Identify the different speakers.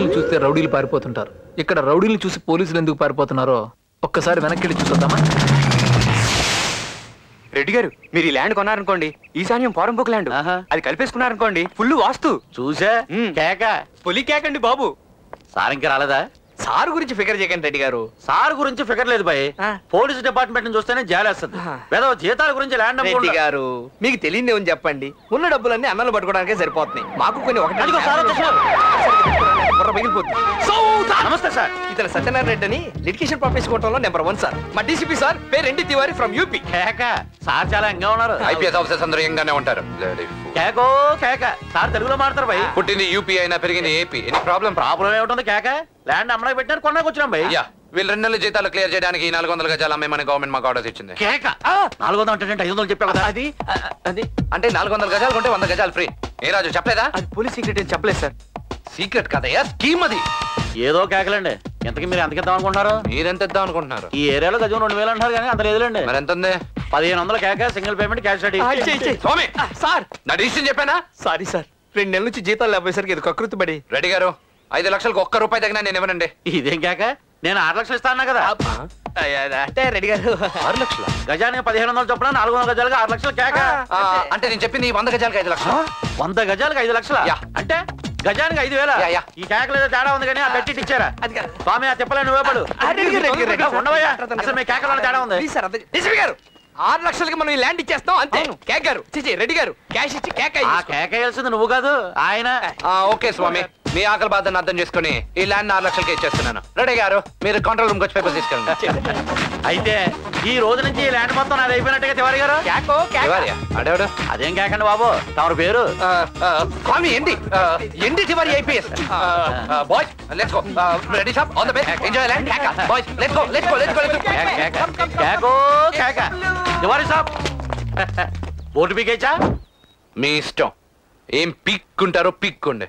Speaker 1: పోలీసులు చూస్తే రౌడీలు పారిపోతుంటారు. ఇక్కడ రౌడీలు చూసి పోలీసులు ఎందుకు పారిపోతున్నారో ఒక్కసారి వెనక్కి వెళ్ళి చూద్దామా?
Speaker 2: రెడ్డి గారు, మీరు ఈ ల్యాండ్ కొన్నారనుకోండి, ఈశాన్యం పోరంపోకు ల్యాండ్, అది కలిపేసుకున్నారనుకోండి, ఫుల్ వాస్తు.
Speaker 3: చూసా కేక
Speaker 2: పులి కేకండి బాబు.
Speaker 3: సార్ ఇంకా రాలేదా?
Speaker 2: సార్ గురించి ఫికర్ చేయకండి రెడ్డి గారు.
Speaker 3: సార్ గురించి ఫికర్ లేదు భయ్. పోలీస్ డిపార్ట్మెంట్ నుంచి చూస్తేనే జాలేస్తుంది. ఏదో జీతాల గురించి ల్యాండ్
Speaker 2: రెడ్డి గారు, మీకు తెలియదే ఉంది చెప్పండి. ఉన్న డబ్బులన్నీ అన్నలు పట్టుకోవడానికే సరిపోతున్నాయి. మాకు కొన్ని
Speaker 3: నమస్తే సార్.
Speaker 2: ఇతను సత్యనారాయణ రెడ్డి అని లిటిగేషన్ ప్రాపర్టీస్ కోవటంలో నెంబర్ 1 సార్. మా డీసీపీ సార్ పేరు ఎన్టీ తివారీ ఫ్రమ్ యూపీ.
Speaker 3: కేక సార్ చాలా ఎంగా ఉన్నారు.
Speaker 4: ఐపీఎస్ ఆఫీసర్స్ అందరూ ఎంగానే ఉంటారు.
Speaker 3: కేకో కేక సార్ తెలుగులో మాట్లాడతారు భయ్.
Speaker 4: పుట్టింది యూపీ అయినా పెరిగింది ఏపీ. ఎనీ ప్రాబ్లం
Speaker 3: ఏముంటుంది కేక? ల్యాండ్ అమ్మడానికి పెట్టినారు, కొన్నాకు వచ్చినాం భయ్.
Speaker 4: వీళ్ళు 2 నెలల జీతాలు క్లియర్ చేయడానికి 400 గజాలు అమ్మేమని గవర్నమెంట్ మాకు ఆర్డర్స్ ఇచ్చింది.
Speaker 3: కేక 400 అంటే 500 చెప్పావు కదా.
Speaker 2: అది
Speaker 4: అంటే 400 గజాలు కొంటే 100 గజాలు ఫ్రీ. ఏ రాజు చెప్పలేదా?
Speaker 2: అది పోలీస్ సీక్రెట్ అని చెప్పలేదు సార్.
Speaker 4: సీక్రెట్ కదయ్యా, స్కీమ్ అది.
Speaker 3: ఏదో కేకలండి. ఎంతకి మీరు ఎంత ఇద్దాం అనుకుంటున్నారు?
Speaker 4: మీరెంత ఇద్దాం అనుకుంటున్నారు?
Speaker 3: ఈ ఏరియాలో గజం 2000 అంటారు కానీ అంత లేదులేండి.
Speaker 4: మరి ఎంత ఉంది?
Speaker 3: 1500 కేక, సింగిల్ పేమెంట్, క్యాష్ రెడీ.
Speaker 4: స్వామి
Speaker 2: సార్,
Speaker 4: నా డిసిషన్ చెప్పానా?
Speaker 2: సారీ సార్, 2 నెలల నుంచి జీతాలు లేకపోయేసరికి ఇది కకృతి పడి.
Speaker 4: రెడ్డి గారు, 5 లక్షలకు ఒక్క రూపాయి తగినా నేను ఇవ్వనండి.
Speaker 3: ఇదేం కేక? నేను 6 లక్షలు ఇస్తాను కదా.
Speaker 2: అంటే రెడ్డి గారు
Speaker 4: 6 లక్షల
Speaker 3: గజానికి 1500 చొప్పున 400 గజాలుగా 6 లక్షలు కేక.
Speaker 4: అంటే నేను చెప్పింది 100 గజాలకు 5 లక్షలు.
Speaker 3: 100 గజాలకు 5 లక్షల అంటే గజానికి 5000. ఈ కేకలు ఏదో తేడా ఉంది కానీ ఆ పెట్టి ఇచ్చారా? స్వామి ఆ చెప్పలే నువ్వే పడు. ఉండవయ్యా, అసలు మీ కేకలో తేడా ఉంది.
Speaker 2: డీసీపీ గారు, 6 లక్షలకి మనం ఈ ల్యాండ్ ఇచ్చేస్తాం అంతే. కేక్ గారు, రెడ్డి గారు క్యాష్ ఇచ్చి కేక్
Speaker 3: కేకేయాల్సింది నువ్వు కాదు ఆయన.
Speaker 4: ఓకే స్వామి, మీ ఆకలి బాధను అర్థం చేసుకుని ఈ ల్యాండ్ 6 లక్షలకి ఇచ్చేస్తున్నాను. రెడ్డి గారు, మీరు కంట్రోల్ రూమ్ వచ్చి పేపర్ తీసుకెళ్ళండి.
Speaker 3: అయితే ఈ రోజు నుంచి ఈ ల్యాండ్ మొత్తం నాది అయిపోయినట్టుగా తివారి గారు.
Speaker 4: అడేవాడు
Speaker 3: అదేం కేకండి బాబు, తమరు పేరు?
Speaker 4: Swami MD Tiwari IPS. Boys let's go. Ready సాబ్, on the bay, enjoy land. Boys let's go, let's go, let's go.
Speaker 3: కేకో కేక. తివారి సాబ్ బోర్డు పీకేచ్చా?
Speaker 4: మీ ఇష్టం, ఏం పీక్కుంటారో పీక్కుండే.